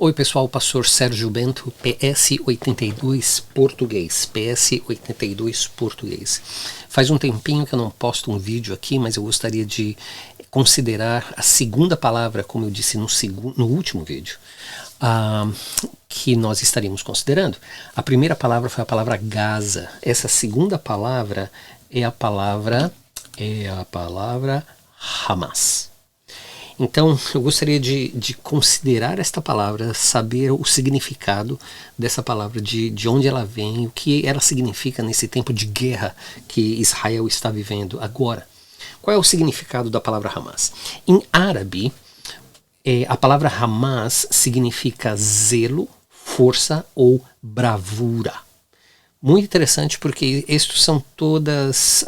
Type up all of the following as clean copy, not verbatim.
Oi pessoal, pastor Sérgio Bento, PS82 Português, PS82 Português. Faz um tempinho que eu não posto um vídeo aqui, mas eu gostaria de considerar a segunda palavra, como eu disse no último vídeo, que nós estaríamos considerando. A primeira palavra foi a palavra Gaza. Essa segunda palavra é a palavra Hamas. Então, eu gostaria de considerar esta palavra, saber o significado dessa palavra, de onde ela vem, o que ela significa nesse tempo de guerra que Israel está vivendo agora. Qual é o significado da palavra Hamas? Em árabe, a palavra Hamas significa zelo, força ou bravura. Muito interessante porque estes são todos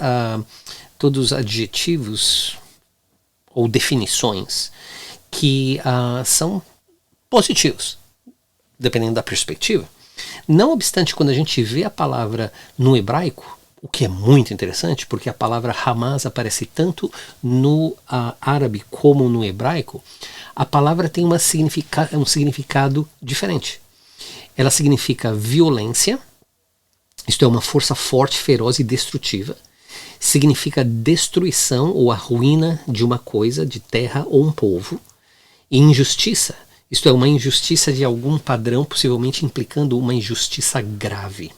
adjetivos ou definições que são positivos, dependendo da perspectiva. Não obstante, quando a gente vê a palavra no hebraico, o que é muito interessante, porque a palavra Hamas aparece tanto no árabe como no hebraico, a palavra tem um significado diferente. Ela significa violência, isto é, uma força forte, feroz e destrutiva. Significa destruição ou a ruína de uma coisa, de terra ou um povo. E injustiça, isto é, uma injustiça de algum padrão, possivelmente implicando uma injustiça grave.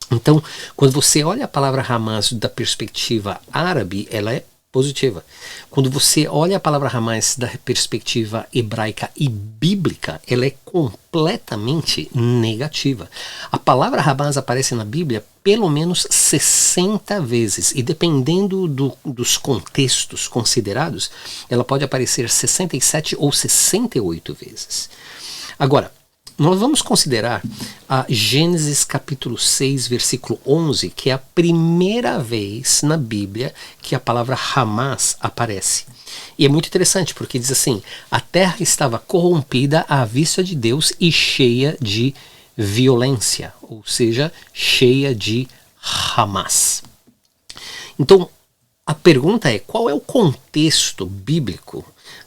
Então, quando você olha a palavra Hamas da perspectiva árabe, ela é positiva. Quando você olha a palavra Hamas da perspectiva hebraica e bíblica, ela é completamente negativa. A palavra Hamas aparece na Bíblia pelo menos 60 vezes, e dependendo dos contextos considerados, ela pode aparecer 67 ou 68 vezes. Agora, nós vamos considerar a Gênesis capítulo 6, versículo 11, que é a primeira vez na Bíblia que a palavra Hamas aparece. E é muito interessante porque diz assim: a terra estava corrompida à vista de Deus e cheia de violência, ou seja, cheia de Hamas. Então, a pergunta é: qual é o contexto bíblico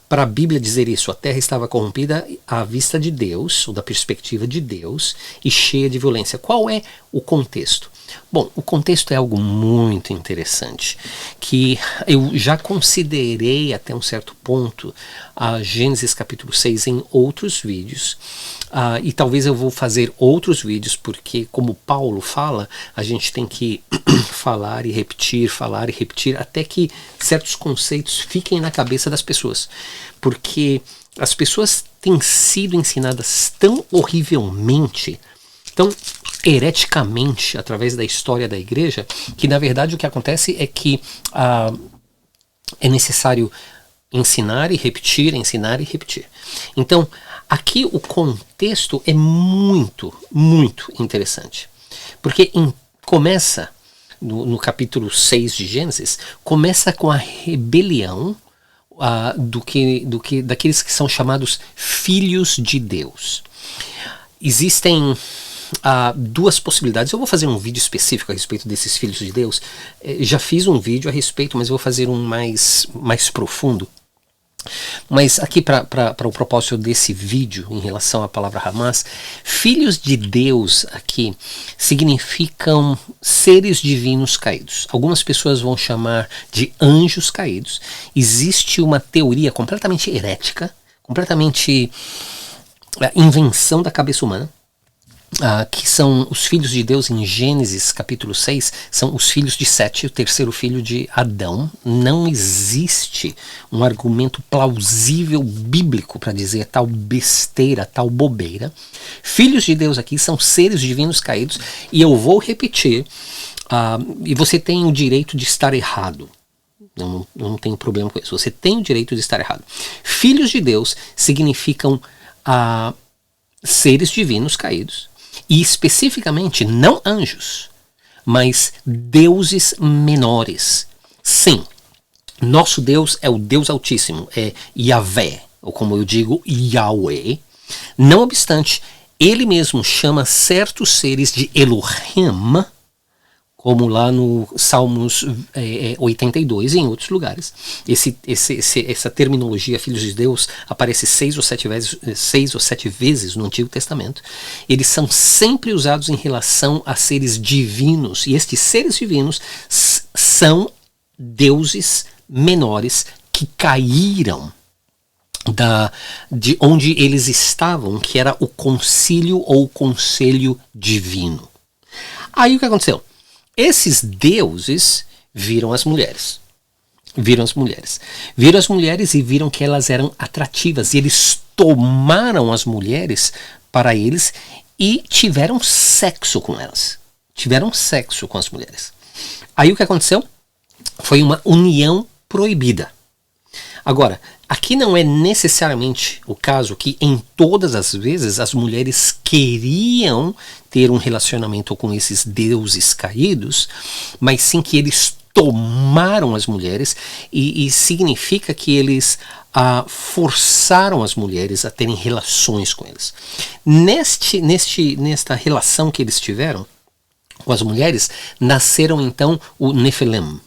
para a Bíblia dizer isso? A terra estava corrompida à vista de Deus, ou da perspectiva de Deus, e cheia de violência. Qual é o contexto? Bom, o contexto é algo muito interessante, que eu já considerei até um certo ponto a Gênesis capítulo 6 em outros vídeos, e talvez eu vou fazer outros vídeos, porque como Paulo fala, a gente tem que falar e repetir, até que certos conceitos fiquem na cabeça das pessoas, porque as pessoas têm sido ensinadas tão horrivelmente, tão hereticamente através da história da igreja, que na verdade o que acontece é que é necessário ensinar e repetir. Então, aqui o contexto é muito, muito interessante, porque começa no capítulo 6 de Gênesis, começa com a rebelião daqueles que são chamados filhos de Deus. Existem duas possibilidades. Eu vou fazer um vídeo específico a respeito desses filhos de Deus. Já fiz um vídeo a respeito, mas vou fazer um mais profundo. Mas aqui para o propósito desse vídeo em relação à palavra Hamas, filhos de Deus aqui significam seres divinos caídos. Algumas pessoas vão chamar de anjos caídos. Existe uma teoria completamente herética, completamente invenção da cabeça humana, que são os filhos de Deus em Gênesis capítulo 6, são os filhos de Sete, o terceiro filho de Adão. Não existe um argumento plausível bíblico para dizer tal besteira, tal bobeira. Filhos de Deus aqui são seres divinos caídos, e eu vou repetir, e você tem o direito de estar errado. Eu não tenho problema com isso. Você tem o direito de estar errado. Filhos de Deus significam seres divinos caídos, e especificamente não anjos, mas deuses menores. Sim, nosso Deus é o Deus Altíssimo, é Yahvé, ou como eu digo, Yahweh. Não obstante, ele mesmo chama certos seres de Elohim, como lá no Salmos 82 e em outros lugares. Essa terminologia filhos de Deus aparece 6 ou 7 vezes no Antigo Testamento. Eles são sempre usados em relação a seres divinos, e estes seres divinos são deuses menores que caíram de onde eles estavam, que era o concílio ou o conselho divino. Aí o que aconteceu? Esses deuses viram as mulheres. Viram as mulheres e viram que elas eram atrativas. E eles tomaram as mulheres para eles e tiveram sexo com elas. Tiveram sexo com as mulheres. Aí o que aconteceu? Foi uma união proibida. Agora, aqui não é necessariamente o caso que em todas as vezes as mulheres queriam ter um relacionamento com esses deuses caídos, mas sim que eles tomaram as mulheres e significa que eles forçaram as mulheres a terem relações com eles. Nesta relação que eles tiveram com as mulheres, nasceram então o Nefelim.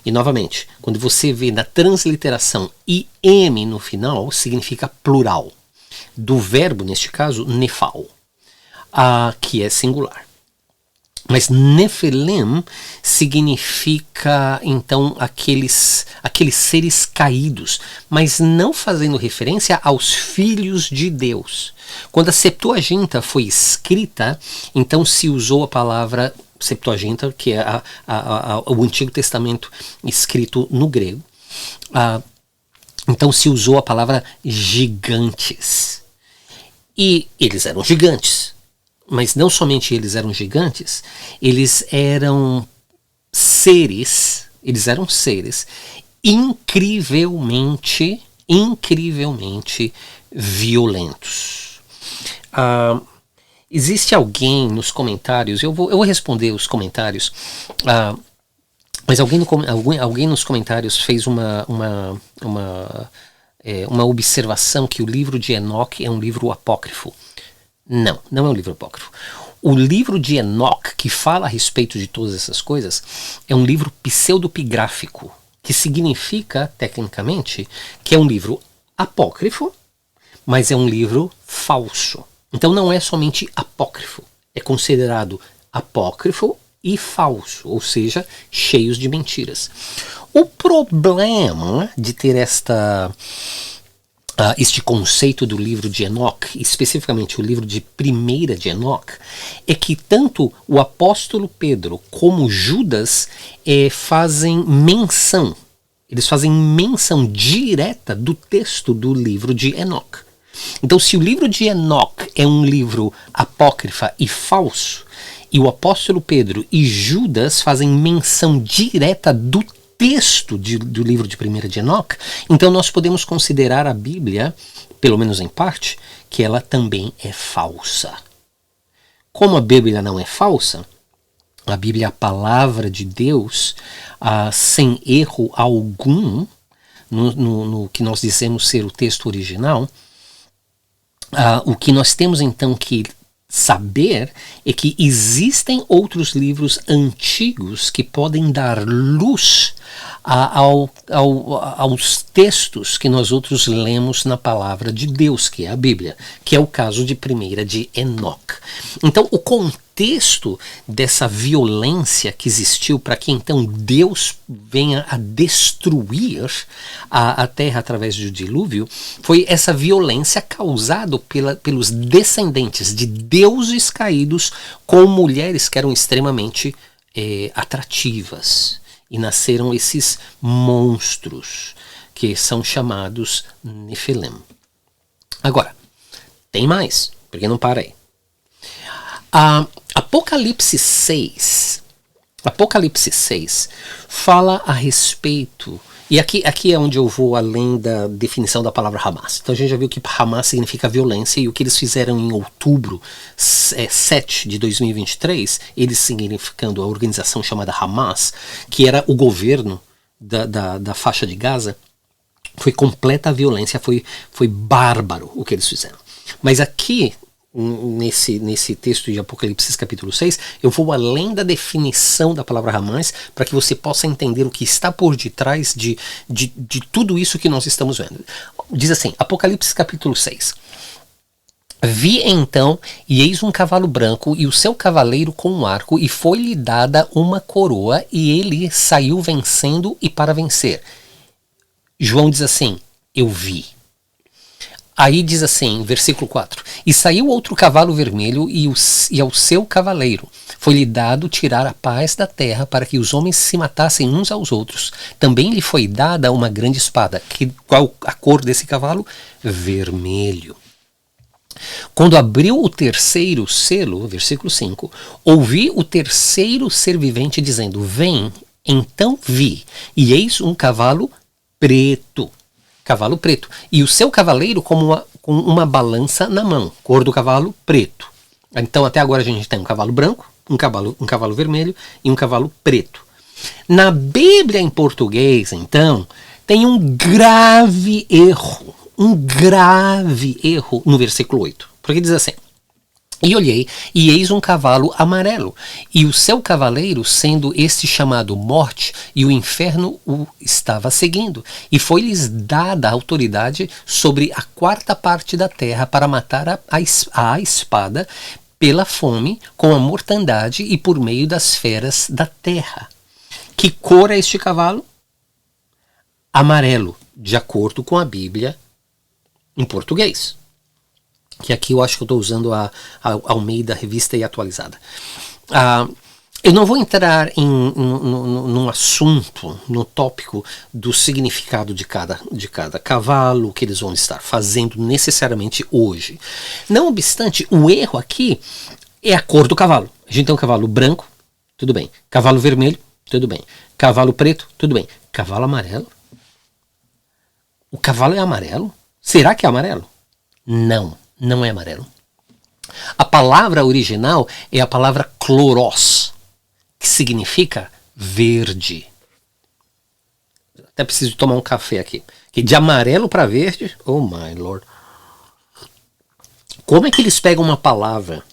E novamente, quando você vê na transliteração IM no final, significa plural. Do verbo, neste caso, nefal, que é singular. Mas Nefelim significa, então, aqueles seres caídos, mas não fazendo referência aos filhos de Deus. Quando a Septuaginta foi escrita, então se usou a palavra Septuaginta, que é o Antigo Testamento escrito no grego. Então se usou a palavra gigantes. E eles eram gigantes. Mas não somente eles eram gigantes, eles eram seres incrivelmente violentos. Existe alguém nos comentários, eu vou responder os comentários, mas alguém nos comentários fez uma observação que o livro de Enoque é um livro apócrifo. Não é um livro apócrifo. O livro de Enoque, que fala a respeito de todas essas coisas, é um livro pseudopigráfico, que significa, tecnicamente, que é um livro apócrifo, mas é um livro falso. Então não é somente apócrifo, é considerado apócrifo e falso, ou seja, cheios de mentiras. O problema de ter este conceito do livro de Enoque, especificamente o livro de 1 de Enoque, é que tanto o apóstolo Pedro como Judas fazem menção direta do texto do livro de Enoque. Então, se o livro de Enoque é um livro apócrifa e falso, e o apóstolo Pedro e Judas fazem menção direta do texto do livro de 1 de Enoque, então nós podemos considerar a Bíblia, pelo menos em parte, que ela também é falsa. Como a Bíblia não é falsa, a Bíblia é a palavra de Deus, sem erro algum, no que nós dizemos ser o texto original, o que nós temos então que saber é que existem outros livros antigos que podem dar luz aos textos que nós outros lemos na palavra de Deus, que é a Bíblia, que é o caso de 1 de Enoque. Então o contexto dessa violência que existiu para que então Deus venha a destruir a terra através do dilúvio, foi essa violência causada pelos descendentes de deuses caídos com mulheres que eram extremamente atrativas. E nasceram esses monstros que são chamados Nefelim. Agora, tem mais, porque não para aí. Apocalipse 6 fala a respeito, e aqui é onde eu vou além da definição da palavra Hamas. Então a gente já viu que Hamas significa violência, e o que eles fizeram em outubro 7 de 2023, eles significando a organização chamada Hamas, que era o governo da faixa de Gaza, foi completa violência, foi bárbaro o que eles fizeram. Mas aqui nesse texto de Apocalipse capítulo 6, eu vou além da definição da palavra Ramães para que você possa entender o que está por detrás de tudo isso que nós estamos vendo. Diz assim, Apocalipse capítulo 6. Vi então, e eis um cavalo branco, e o seu cavaleiro com um arco, e foi-lhe dada uma coroa, e ele saiu vencendo e para vencer. João diz assim, eu vi. Aí diz assim, versículo 4, e saiu outro cavalo vermelho, e ao seu cavaleiro foi-lhe dado tirar a paz da terra, para que os homens se matassem uns aos outros. Também lhe foi dada uma grande espada. Qual a cor desse cavalo? Vermelho. Quando abriu o terceiro selo, versículo 5, ouvi o terceiro ser vivente dizendo, vem, então vi, e eis um cavalo preto, e o seu cavaleiro com uma balança na mão, cor do cavalo preto. Então até agora a gente tem um cavalo branco, um cavalo vermelho e um cavalo preto. Na Bíblia em português, então, tem um grave erro no versículo 8, porque diz assim, e olhei, e eis um cavalo amarelo, e o seu cavaleiro, sendo este chamado Morte, e o inferno o estava seguindo, e foi-lhes dada a autoridade sobre a quarta parte da terra para matar a espada, pela fome, com a mortandade e por meio das feras da terra. Que cor é este cavalo? Amarelo, de acordo com a Bíblia em português, que aqui eu acho que eu estou usando a Almeida Revista e Atualizada. Eu não vou entrar num assunto, no tópico do significado de cada cavalo que eles vão estar fazendo necessariamente hoje. Não obstante, o erro aqui é a cor do cavalo. A gente tem um cavalo branco, tudo bem. Cavalo vermelho, tudo bem. Cavalo preto, tudo bem. Cavalo amarelo? O cavalo é amarelo? Será que é amarelo? Não, não é amarelo. A palavra original é a palavra chloros, que significa verde. Até preciso tomar um café aqui. Que de amarelo para verde, oh my lord. Como é que eles pegam uma palavra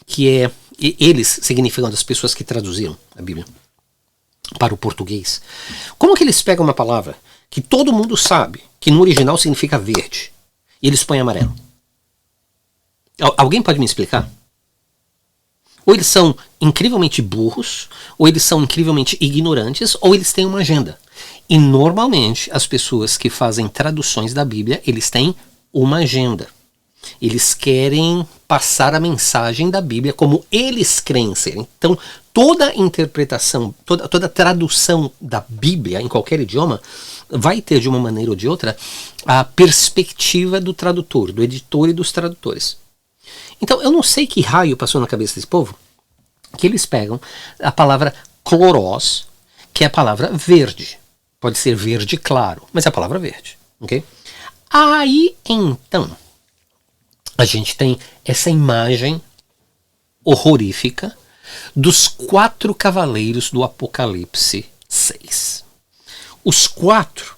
que é... Eles significam as pessoas que traduziram a Bíblia para o português. Como que eles pegam uma palavra que todo mundo sabe que no original significa verde e eles põem amarelo? Alguém pode me explicar? Ou eles são incrivelmente burros, ou eles são incrivelmente ignorantes, ou eles têm uma agenda. E normalmente as pessoas que fazem traduções da Bíblia, eles têm uma agenda. Eles querem passar a mensagem da Bíblia como eles creem ser. Então, toda interpretação, toda tradução da Bíblia em qualquer idioma vai ter, de uma maneira ou de outra, a perspectiva do tradutor, do editor e dos tradutores. Então, eu não sei que raio passou na cabeça desse povo, que eles pegam a palavra chloros, que é a palavra verde. Pode ser verde claro, mas é a palavra verde. Okay? Aí, então, a gente tem essa imagem horrorífica dos 4 cavaleiros do Apocalipse 6. Os 4,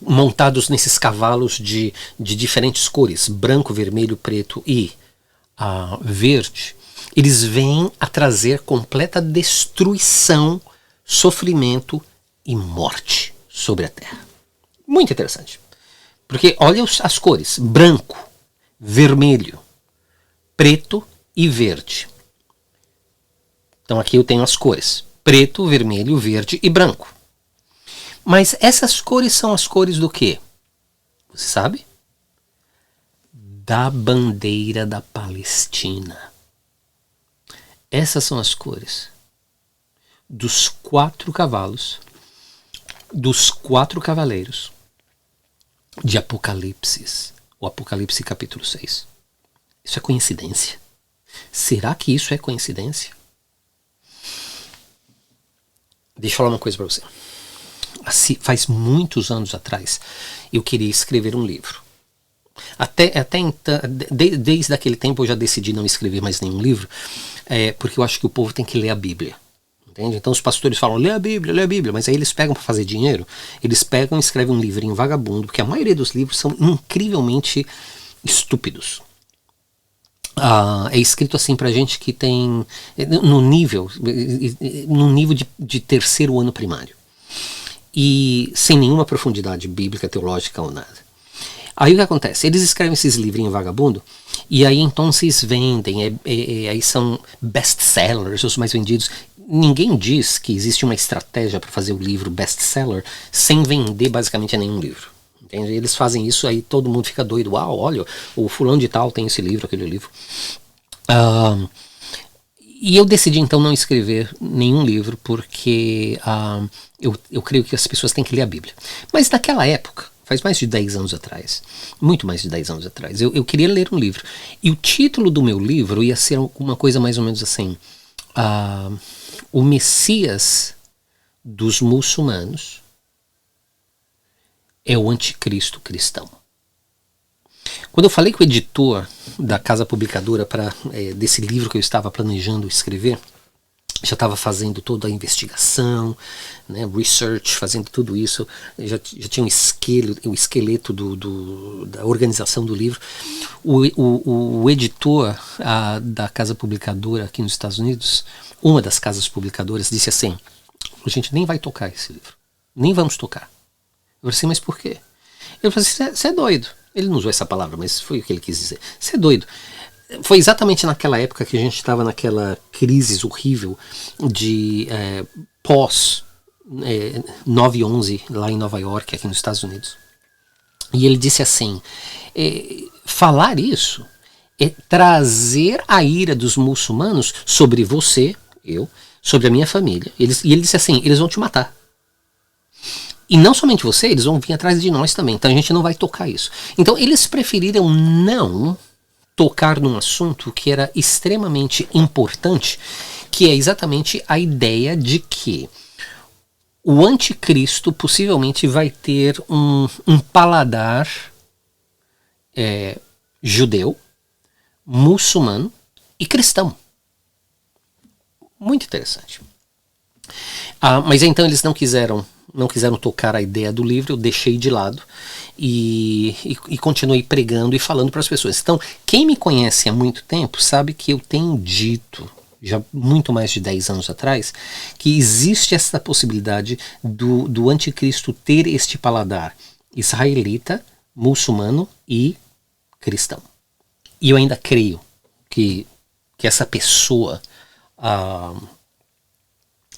montados nesses cavalos de diferentes cores, branco, vermelho, preto e verde, eles vêm a trazer completa destruição, sofrimento e morte sobre a terra. Muito interessante. Porque olha as cores, branco, vermelho, preto e verde. Então aqui eu tenho as cores, preto, vermelho, verde e branco. Mas essas cores são as cores do quê? Você sabe? Da bandeira da Palestina. Essas são as cores dos 4 cavalos, dos 4 cavaleiros de Apocalipse, o Apocalipse capítulo 6. Isso é coincidência? Será que isso é coincidência? Deixa eu falar uma coisa para você. Assim, faz muitos anos atrás, eu queria escrever um livro. Até então, desde aquele tempo eu já decidi não escrever mais nenhum livro, porque eu acho que o povo tem que ler a Bíblia. Entende? Então os pastores falam, lê a Bíblia, mas aí eles pegam para fazer dinheiro, eles pegam e escrevem um livrinho vagabundo, porque a maioria dos livros são incrivelmente estúpidos. é escrito assim pra gente que tem no nível de terceiro ano primário, e sem nenhuma profundidade bíblica, teológica ou nada. Aí o que acontece? Eles escrevem esses livrinhos vagabundo, e aí então vocês vendem, aí são best-sellers, os mais vendidos. Ninguém diz que existe uma estratégia para fazer o livro best-seller sem vender basicamente nenhum livro. Entende? Eles fazem isso, aí todo mundo fica doido. Uau, olha, o fulano de tal tem esse livro, aquele livro. E eu decidi então não escrever nenhum livro, porque eu creio que as pessoas têm que ler a Bíblia. Mas naquela época, faz mais de 10 anos atrás, muito mais de 10 anos atrás, eu queria ler um livro. E o título do meu livro ia ser uma coisa mais ou menos assim: O Messias dos Muçulmanos é o Anticristo Cristão. Quando eu falei com o editor da casa publicadora desse livro que eu estava planejando escrever, já estava fazendo toda a investigação, né, research, fazendo tudo isso, já tinha o esqueleto da organização do livro. O editor da casa publicadora aqui nos Estados Unidos, uma das casas publicadoras, disse assim: a gente nem vai tocar esse livro, nem vamos tocar. Eu falei assim: mas por quê? Ele falou assim: você é doido. Ele não usou essa palavra, mas foi o que ele quis dizer. Você é doido. Foi exatamente naquela época que a gente estava naquela crise horrível de pós 9/11 lá em Nova York, aqui nos Estados Unidos. E ele disse assim: falar isso é trazer a ira dos muçulmanos sobre você, sobre a minha família. E ele disse assim: eles vão te matar. E não somente você, eles vão vir atrás de nós também. Então a gente não vai tocar isso. Então eles preferiram não tocar num assunto que era extremamente importante, que é exatamente a ideia de que o anticristo possivelmente vai ter um paladar judeu, muçulmano e cristão. Muito interessante. Mas então eles não quiseram tocar a ideia do livro, eu deixei de lado e continuei pregando e falando para as pessoas. Então, quem me conhece há muito tempo sabe que eu tenho dito, já muito mais de 10 anos atrás, que existe essa possibilidade do anticristo ter este paladar israelita, muçulmano e cristão. E eu ainda creio que essa pessoa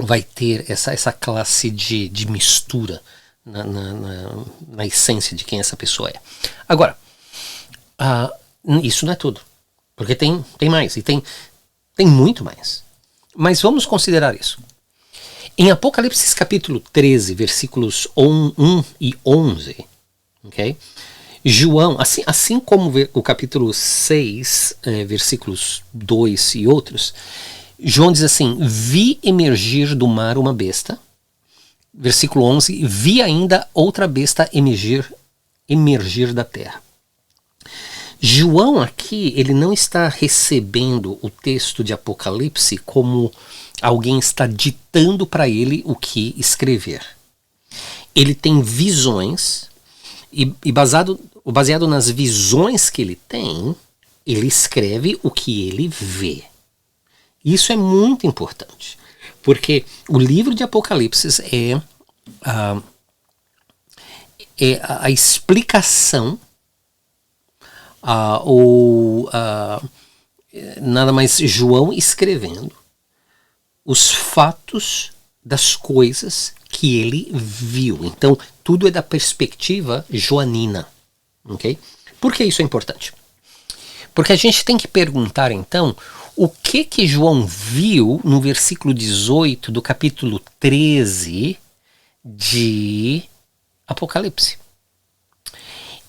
vai ter essa classe de mistura na essência de quem essa pessoa é. Agora, isso não é tudo, porque tem mais, e tem muito mais. Mas vamos considerar isso. Em Apocalipse capítulo 13, versículos 1 e 11, okay? João, assim como o capítulo 6, versículos 2 e outros, João diz assim: vi emergir do mar uma besta. Versículo 11, vi ainda outra besta emergir da terra. João aqui, ele não está recebendo o texto de Apocalipse como alguém está ditando para ele o que escrever. Ele tem visões e baseado nas visões que ele tem, ele escreve o que ele vê. Isso é muito importante, porque o livro de Apocalipse é a explicação nada mais João escrevendo os fatos das coisas que ele viu. Então, tudo é da perspectiva joanina. Okay? Por que isso é importante? Porque a gente tem que perguntar, então, o que João viu no versículo 18 do capítulo 13 de Apocalipse.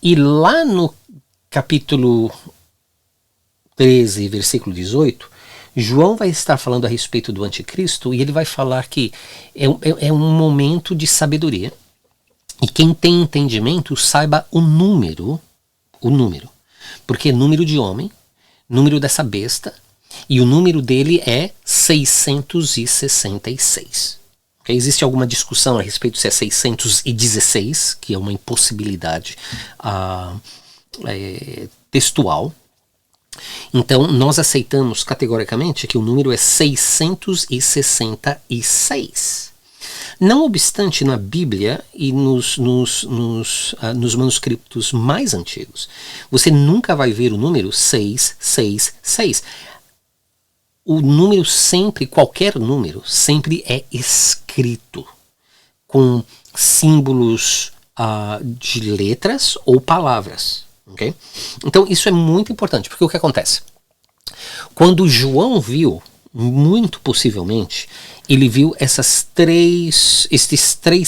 E lá no capítulo 13, versículo 18, João vai estar falando a respeito do anticristo e ele vai falar que é um momento de sabedoria. E quem tem entendimento saiba o número, porque é número de homem, número dessa besta, e o número dele é 666. Okay? Existe alguma discussão a respeito se é 616, que é uma impossibilidade textual. Então, nós aceitamos categoricamente que o número é 666. Não obstante, na Bíblia e nos manuscritos mais antigos, você nunca vai ver o número 666. O número sempre, qualquer número, sempre é escrito com símbolos de letras ou palavras. Okay? Então isso é muito importante, porque o que acontece? Quando João viu, muito possivelmente, ele viu estes três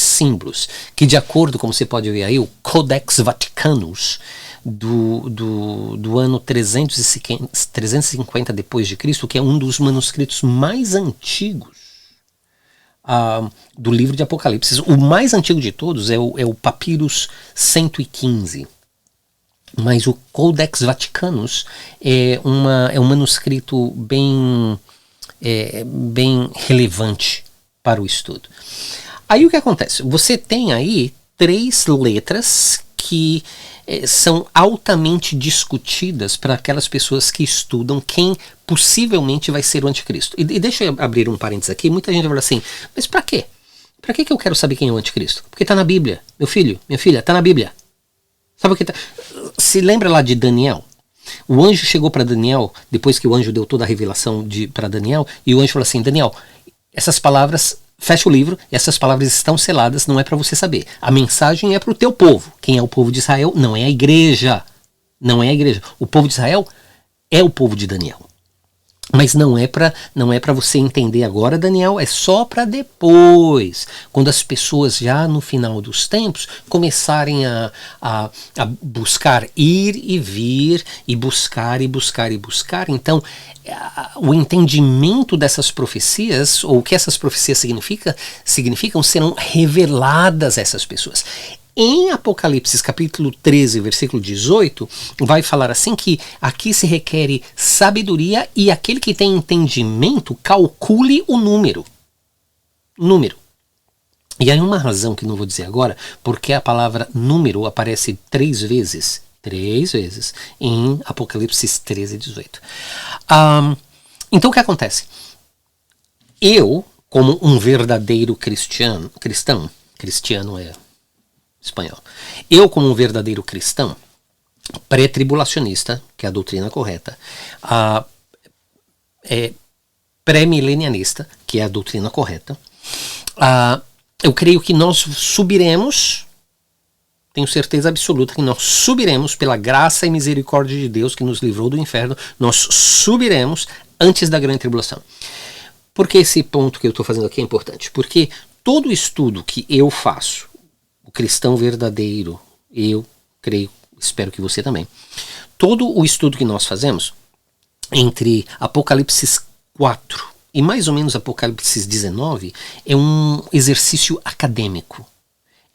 símbolos, que de acordo, como você pode ver aí, o Codex Vaticanus, do ano 350 depois de Cristo, que é um dos manuscritos mais antigos do livro de Apocalipse. O mais antigo de todos é o Papyrus 115. Mas o Codex Vaticanus é um manuscrito bem relevante para o estudo. Aí o que acontece? Você tem aí 3 letras que são altamente discutidas para aquelas pessoas que estudam quem possivelmente vai ser o anticristo. E deixa eu abrir um parênteses aqui. Muita gente vai falar assim, mas para quê? Para que eu quero saber quem é o anticristo? Porque está na Bíblia. Meu filho, minha filha, está na Bíblia. Sabe o que tá? Se lembra lá de Daniel? O anjo chegou para Daniel, depois que o anjo deu toda a revelação para Daniel, e o anjo falou assim, Daniel, essas palavras, fecha o livro, essas palavras estão seladas, não é para você saber. A mensagem é para o teu povo. Quem é o povo de Israel? Não é a igreja. Não é a igreja. O povo de Israel é o povo de Daniel. Mas não é para você entender agora, Daniel, é só para depois, quando as pessoas já no final dos tempos começarem a buscar ir e vir, e buscar e buscar e buscar. Então, o entendimento dessas profecias, ou o que essas profecias significam, serão reveladas a essas pessoas. Em Apocalipse capítulo 13, versículo 18, vai falar assim que aqui se requer sabedoria e aquele que tem entendimento calcule o número. E aí uma razão que não vou dizer agora, porque a palavra número aparece 3 vezes em Apocalipse 13, 18. Então o que acontece? Eu, como um verdadeiro cristão é espanhol. Eu, como um verdadeiro cristão, pré-tribulacionista, que é a doutrina correta, pré-milenianista, que é a doutrina correta, eu creio que nós subiremos, tenho certeza absoluta que nós subiremos pela graça e misericórdia de Deus que nos livrou do inferno, nós subiremos antes da grande tribulação. Por que esse ponto que eu estou fazendo aqui é importante? Porque todo estudo que eu faço, o cristão verdadeiro, eu creio, espero que você também, todo o estudo que nós fazemos entre Apocalipse 4 e mais ou menos Apocalipse 19 é um exercício acadêmico,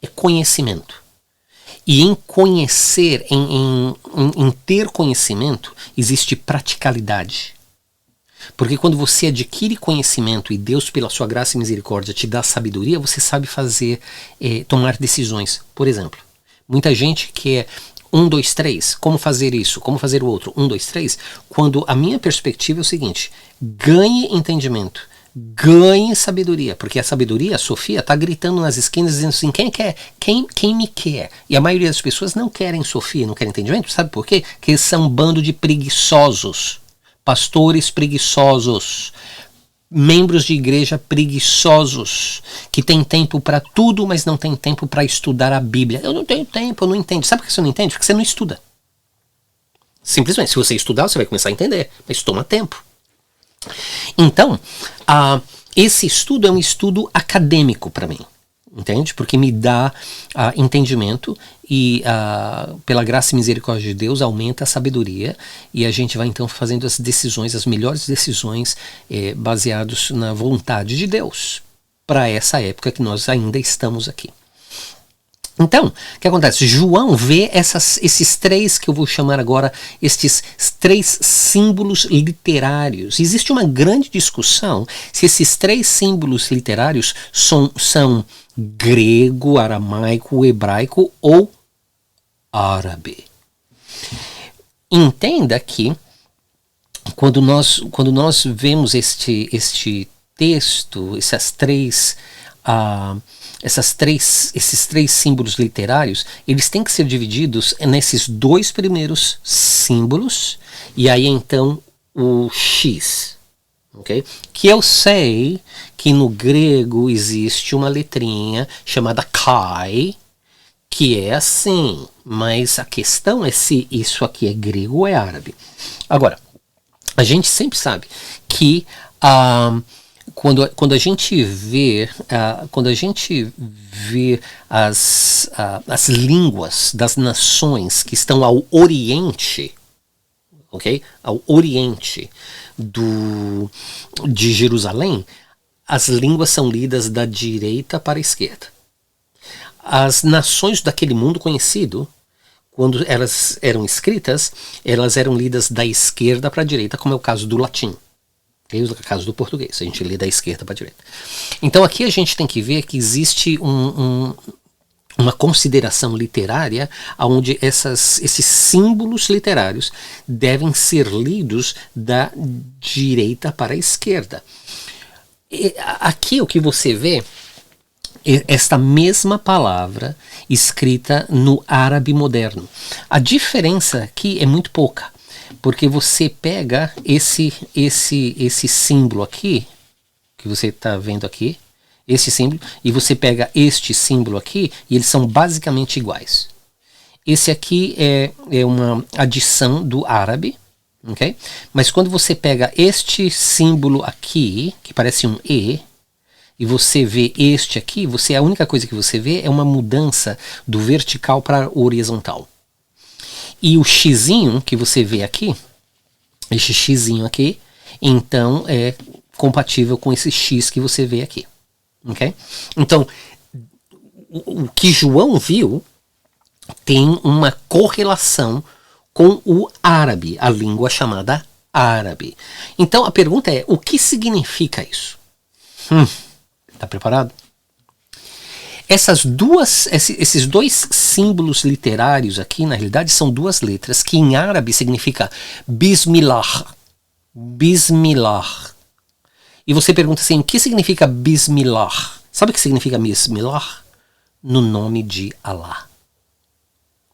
é conhecimento. E em conhecer, em ter conhecimento, existe praticalidade. Porque quando você adquire conhecimento e Deus, pela sua graça e misericórdia, te dá sabedoria, você sabe tomar decisões. Por exemplo, muita gente quer 1, 2, 3, como fazer isso, como fazer o outro, 1, 2, 3, quando a minha perspectiva é o seguinte, ganhe entendimento, ganhe sabedoria, porque a sabedoria, a Sofia, está gritando nas esquinas dizendo assim, quem me quer? E a maioria das pessoas não querem Sofia, não querem entendimento, sabe por quê? Porque eles são um bando de preguiçosos. Pastores preguiçosos, membros de igreja preguiçosos, que tem tempo para tudo, mas não tem tempo para estudar a Bíblia. Eu não tenho tempo, eu não entendo. Sabe por que você não entende? Porque você não estuda. Simplesmente, se você estudar, você vai começar a entender, mas toma tempo. Então, esse estudo é um estudo acadêmico para mim. Entende? Porque me dá entendimento e pela graça e misericórdia de Deus aumenta a sabedoria e a gente vai então fazendo as decisões, as melhores decisões baseados na vontade de Deus para essa época que nós ainda estamos aqui. Então, o que acontece? João vê esses 3 que eu vou chamar agora, estes 3 símbolos literários. Existe uma grande discussão se esses 3 símbolos literários são grego, aramaico, hebraico ou árabe. Entenda que quando nós vemos este texto, esses três símbolos literários, eles têm que ser divididos nesses dois primeiros símbolos, e aí então o X. Okay? Que eu sei que no grego existe uma letrinha chamada Chi, que é assim, mas a questão é se isso aqui é grego ou é árabe. Agora, a gente sempre sabe que quando a gente vê as línguas das nações que estão ao Oriente, ok? Ao Oriente de Jerusalém, as línguas são lidas da direita para a esquerda. As nações daquele mundo conhecido, quando elas eram escritas, elas eram lidas da esquerda para a direita, como é o caso do latim. É o caso do português, a gente lê da esquerda para a direita. Então aqui a gente tem que ver que existe uma consideração literária onde esses símbolos literários devem ser lidos da direita para a esquerda. E aqui o que você vê é esta mesma palavra escrita no árabe moderno. A diferença aqui é muito pouca, porque você pega esse símbolo aqui, que você está vendo aqui, esse símbolo, e você pega este símbolo aqui, e eles são basicamente iguais. Esse aqui é uma adição do árabe, ok? Mas quando você pega este símbolo aqui, que parece um E, e você vê este aqui, a única coisa que você vê é uma mudança do vertical para o horizontal. E o xizinho que você vê aqui, este xizinho aqui, então é compatível com esse x que você vê aqui. Okay? Então, o que João viu tem uma correlação com o árabe, a língua chamada árabe. Então a pergunta é, o que significa isso? Está preparado? Esses dois símbolos literários aqui, na realidade, são duas letras que em árabe significa Bismillah. Bismillah. E você pergunta assim, o que significa Bismillah? Sabe o que significa Bismillah? No nome de Allah.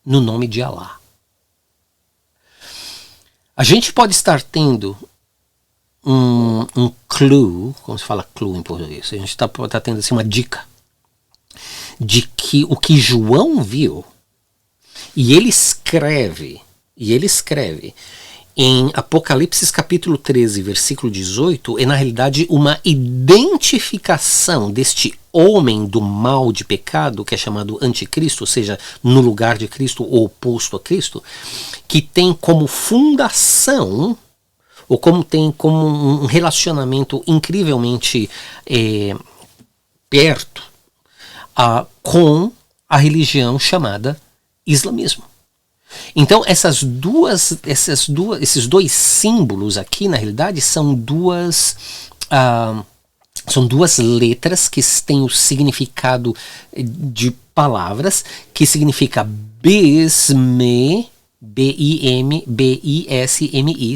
No nome de Allah. A gente pode estar tendo um clue, como se fala clue em português, a gente está tendo assim, uma dica de que o que João viu, e ele escreve em Apocalipse capítulo 13, versículo 18, é na realidade uma identificação deste homem do mal de pecado, que é chamado anticristo, ou seja, no lugar de Cristo ou oposto a Cristo, que tem como fundação, ou tem como um relacionamento incrivelmente perto com a religião chamada islamismo. Então esses dois símbolos aqui, na realidade, são duas letras que têm o significado de palavras, que significa Bismi, B-I-M-B-I-S-M-I,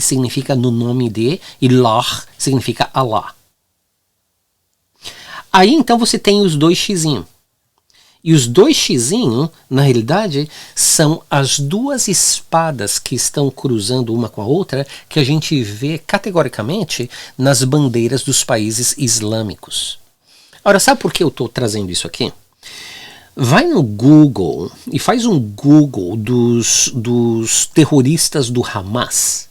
significa no nome de, e Lah significa Allah. Aí então você tem os dois xizinhos. E os dois xizinhos, na realidade, são as duas espadas que estão cruzando uma com a outra, que a gente vê categoricamente nas bandeiras dos países islâmicos. Agora, sabe por que eu estou trazendo isso aqui? Vai no Google e faz um Google dos terroristas do Hamas.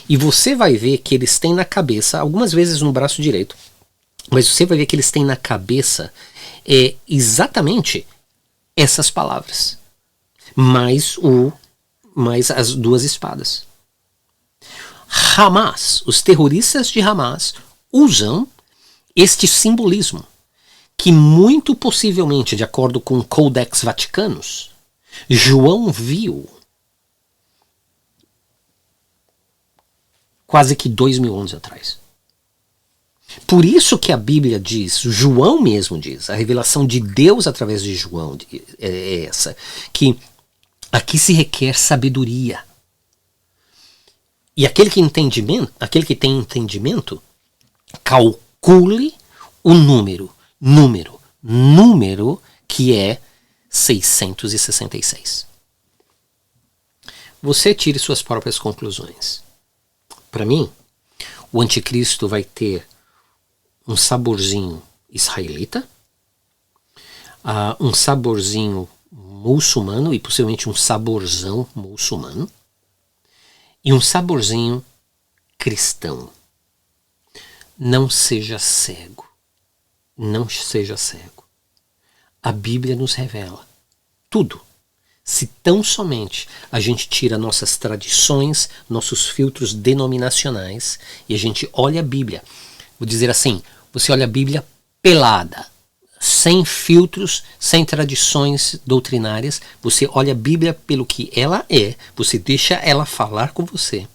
E você vai ver que eles têm na cabeça, algumas vezes no braço direito, mas você vai ver que eles têm na cabeça exatamente essas palavras, mais as duas espadas. Hamas, os terroristas de Hamas usam este simbolismo, que muito possivelmente, de acordo com o Codex Vaticanus, João viu quase que 2000 anos atrás. Por isso que a Bíblia diz, João mesmo diz, a revelação de Deus através de João é essa, que aqui se requer sabedoria. E aquele que tem entendimento, calcule o número que é 666. Você tire suas próprias conclusões. Para mim, o anticristo vai ter um saborzinho israelita, um saborzinho muçulmano, e possivelmente um saborzão muçulmano, e um saborzinho cristão. Não seja cego. Não seja cego. A Bíblia nos revela tudo. Se tão somente a gente tira nossas tradições, nossos filtros denominacionais, e a gente olha a Bíblia, vou dizer assim, você olha a Bíblia pelada, sem filtros, sem tradições doutrinárias, você olha a Bíblia pelo que ela é, você deixa ela falar com você.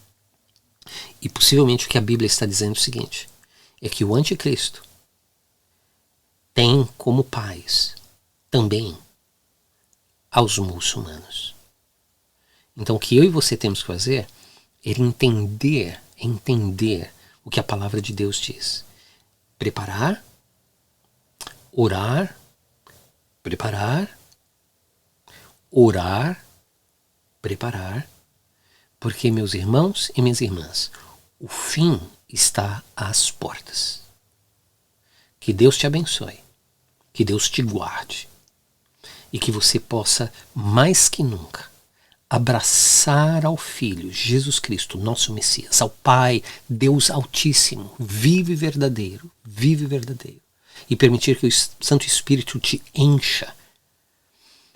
E possivelmente o que a Bíblia está dizendo é o seguinte, é que o anticristo tem como pais também aos muçulmanos. Então o que eu e você temos que fazer é entender o que a palavra de Deus diz. Preparar, orar, preparar, porque, meus irmãos e minhas irmãs, o fim está às portas. Que Deus te abençoe, que Deus te guarde, e que você possa, mais que nunca, abraçar ao Filho, Jesus Cristo, nosso Messias, ao Pai, Deus Altíssimo, vivo e verdadeiro, e permitir que o Santo Espírito te encha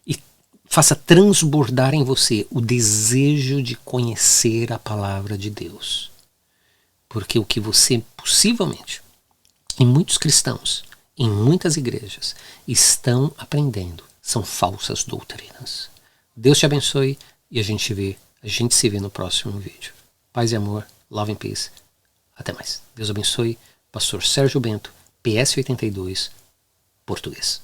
e faça transbordar em você o desejo de conhecer a palavra de Deus. Porque o que você possivelmente, e muitos cristãos, em muitas igrejas, estão aprendendo são falsas doutrinas. Deus te abençoe e a gente se vê no próximo vídeo. Paz e amor, love and peace. Até mais. Deus abençoe. Pastor Sérgio Bento, PS 82, português.